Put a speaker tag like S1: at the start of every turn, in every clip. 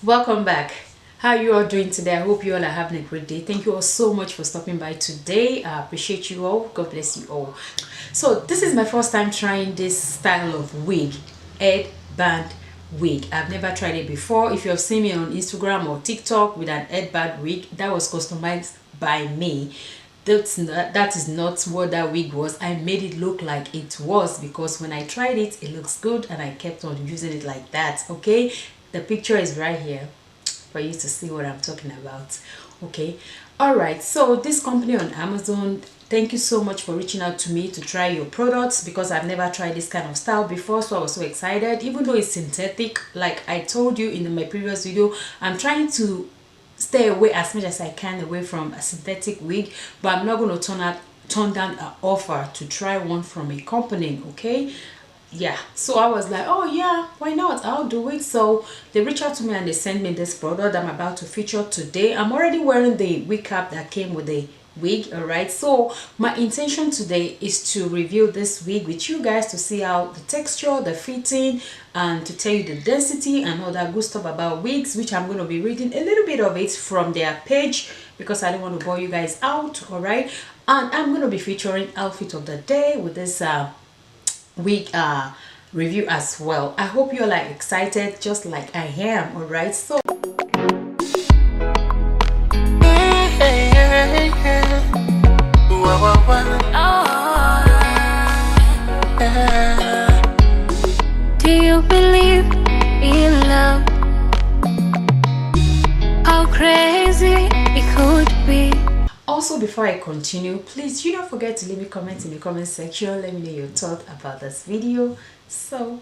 S1: Welcome back. How you all doing today? I hope you all are having a great day. Thank you all so much for stopping by today. I appreciate you all. God bless you all. So this is my first time trying this style of wig, headband wig. I've never tried it before. If you have seen me on Instagram or TikTok with an headband wig, that was customized by me. That is not what that wig was. I made it look like it was because when I tried it, it looks good and I kept on using it like that. Okay, the picture is right here for you to see what I'm talking about. Okay, all right, so this company on Amazon, thank you so much for reaching out to me to try your products because I've never tried this kind of style before, so I was so excited. Even though it's synthetic, like I told you in my previous video, I'm trying to stay away as much as I can away from a synthetic wig, but I'm not going to turn down an offer to try one from a company. Okay, yeah, so I was like, oh yeah, why not, I'll do it. So they reached out to me and they sent me this product I'm about to feature today. I'm already wearing the wig cap that came with the wig. All right, so my intention today is to review this wig with you guys to see how the texture, the fitting, and to tell you the density and all that good stuff about wigs, which I'm going to be reading a little bit of it from their page because I don't want to bore you guys out. All right, and I'm going to be featuring outfit of the day with this wig review as well. I hope you're like excited just like I am. All right, so
S2: do you believe in love? How crazy it could be.
S1: also, before I continue, please do not forget to leave me comments in the comment section. Let me know your thoughts about this video. So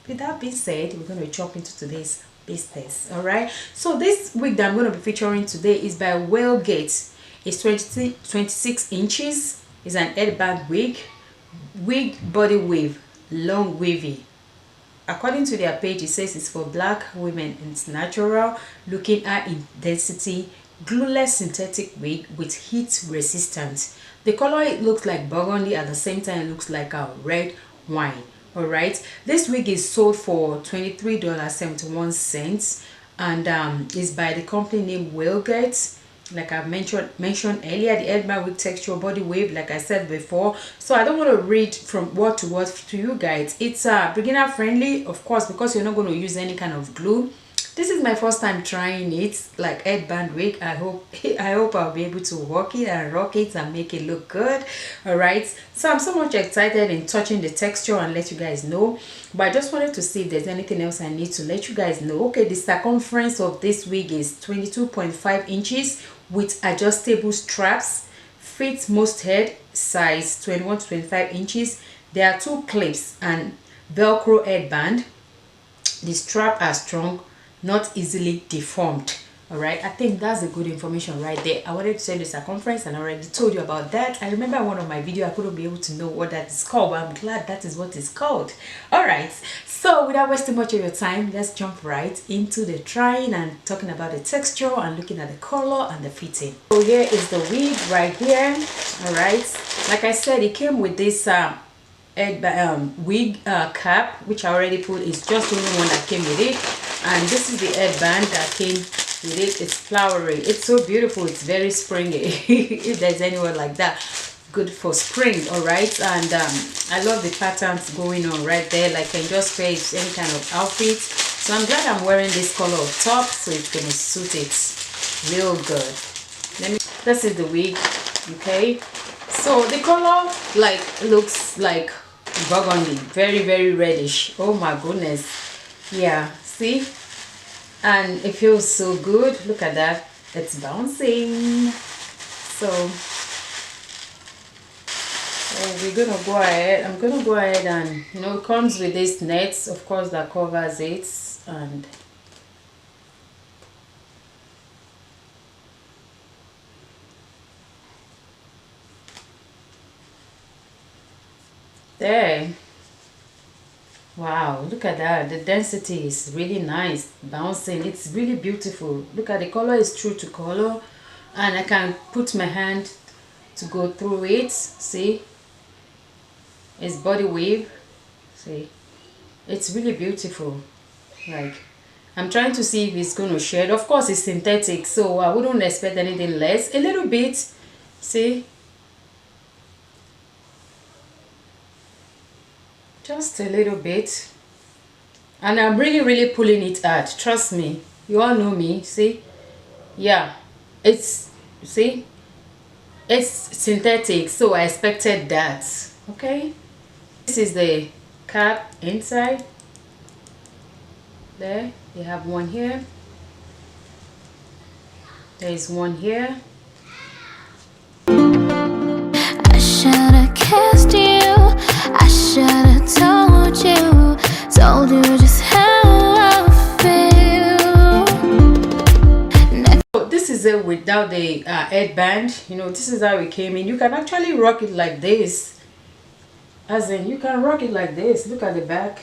S1: with that being said, we're going to jump into today's business. All right, so this wig that I'm going to be featuring today is by Whalegate. It's 26 inches. It's an headband wig body wave, long wavy. According to their page, it says it's for black women and it's natural looking high intensity glueless synthetic wig with heat resistance. The color, it looks like burgundy, at the same time it looks like a red wine. All right, this wig is sold for $23.71 and is by the company named Whalegate. Like I've mentioned earlier, the headband wig texture body wave, like I said before. So I don't want to read from word to word to you guys. It's beginner friendly, of course, because you're not going to use any kind of glue. This is my first time trying it, like headband wig. I hope I'll be able to work it and rock it and make it look good. All right, so I'm so much excited in touching the texture and let you guys know, but I just wanted to see if there's anything else I need to let you guys know. Okay, the circumference of this wig is 22.5 inches with adjustable straps. Fits most head size 21 to 25 inches. There are 2 clips and velcro headband. The strap are strong, not easily deformed. All right, I think that's a good information right there. I wanted to say the circumference and I already told you about that. I remember one of my video I couldn't be able to know what that is called, but I'm glad that is what it's called. All right, so without wasting much of your time, let's jump right into the trying and talking about the texture and looking at the color and the fitting. So here is the wig right here. All right, like I said, it came with this wig cap, which I already put. Is just the only one that came with it, and this is the headband that came with it. It's flowery, it's so beautiful, it's very springy. If there's anyone like that, good for spring. All right, and I love the patterns going on right there. Like I can just pair any kind of outfit, so I'm glad I'm wearing this color of top, so it's gonna suit it real good. This is the wig. Okay, so the color like looks like burgundy, very reddish. Oh my goodness, yeah, see, and it feels so good. Look at that, it's bouncing. So we're gonna go ahead, I'm gonna go ahead and, you know, it comes with this nets, of course, that covers it. And there, wow, look at that, the density is really nice, bouncing, it's really beautiful. Look at the color, is true to color, and I can put my hand to go through it. See, it's body wave. See, it's really beautiful. Like, I'm trying to see if it's going to shed. Of course, it's synthetic, so I wouldn't expect anything less. A little bit, see, just a little bit. And I'm really pulling it out, trust me. You all know me, see. Yeah, it's, see, it's synthetic, so I expected that. Okay, this is the cap inside. There, you have one here. There is one here.
S2: I should've kissed you, I should've told you just how I feel.
S1: So this is it without the headband. You know, this is how it came in. You can actually rock it like this, as in you can rock it like this. Look at the back,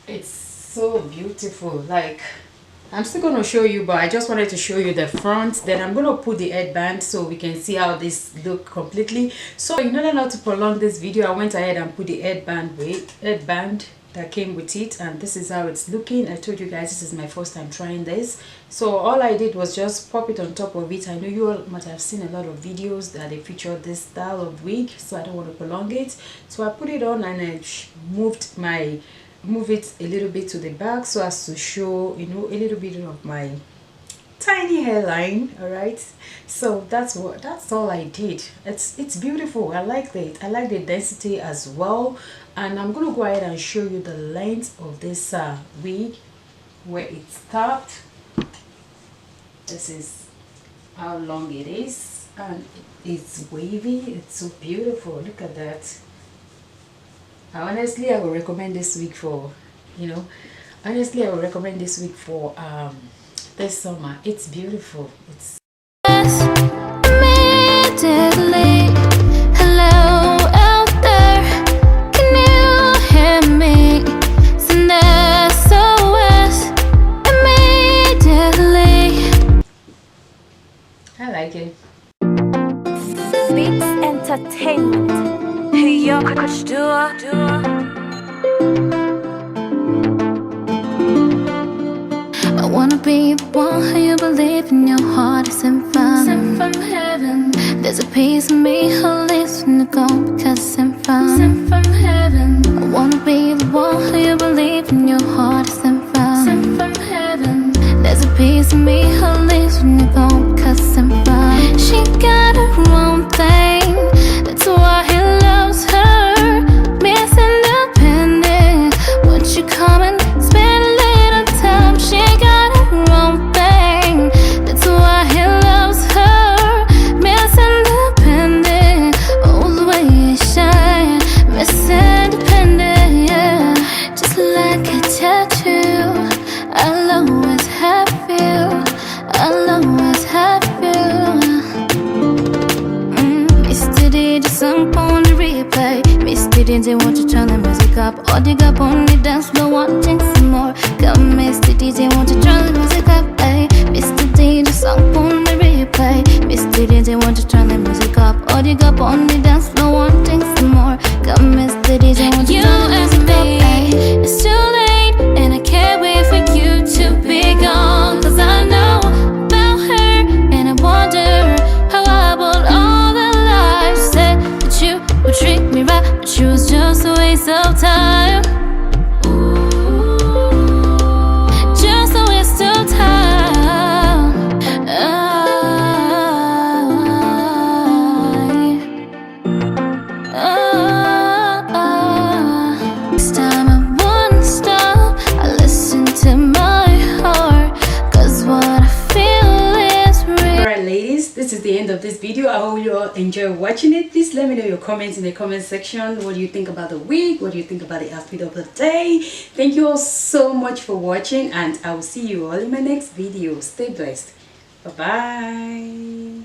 S1: it's so beautiful. Like, I'm still going to show you, but I just wanted to show you the front. Then I'm going to put the headband so we can see how this look completely. So in order not to prolong this video, I went ahead and put the headband that came with it, and this is how it's looking. I told you guys this is my first time trying this, so all I did was just pop it on top of it. I know you all might have seen a lot of videos that they feature this style of wig, so I don't want to prolong it. So I put it on and I move it a little bit to the back so as to show, you know, a little bit of my tiny hairline. All right, so that's all I did. It's beautiful. I like it. I like the density as well. And I'm gonna go ahead and show you the length of this wig, where it stopped. This is how long it is, and it's wavy. It's so beautiful. Look at that. Honestly, I would recommend this wig for, you know, honestly I would recommend this wig for this summer. It's beautiful. It's
S2: Immediately, hello out there, can you hear me? Send SOS immediately.
S1: I like it.
S3: Beats Entertainment. Hey yo, coach, do
S2: I wanna be the one who you believe in your heart is sent from heaven. There's a piece of me who lives in the gold because it's sent from heaven. I wanna be the one who you believe in your heart is sent from heaven. There's a piece of me who lives in the gold because it's sent from. She got her own thing, that's why he loves her. Miss Independent, would you come and spend a little time? She got her own thing, that's why he loves her. Miss Independent, all the way you shine. Miss Independent, yeah. Just like a tattoo, I'll always have you, I'll always have you. Mr. DJ, song on the replay. Mr. DJ, won't you turn the music up? Or dig up on the dance floor, wanting some more. Come, Mr. DJ, won't you turn the music up? Ay, Mr. DJ, song on the replay. Mr. DJ, won't you turn the music up? Or dig up on the dance floor, wanting some more. Come, Mr. DJ, won't you turn the music up? Ay, it's too late, and I can't wait for you to be gone. Cause I know about her, and I wonder how about all the lies you said that you would treat me right, but you was just a waste of time. Just a waste of time. This time I won't stop. I listen to my heart, cause what I feel is real.
S1: Alright ladies, this is the end of this video. I hope you all enjoy watching it. Please let me know your comments in the comment section. What do you think about the wig? What do you think about the outfit of the day? Thank you all so much for watching, and I will see you all in my next video. Stay blessed. Bye bye.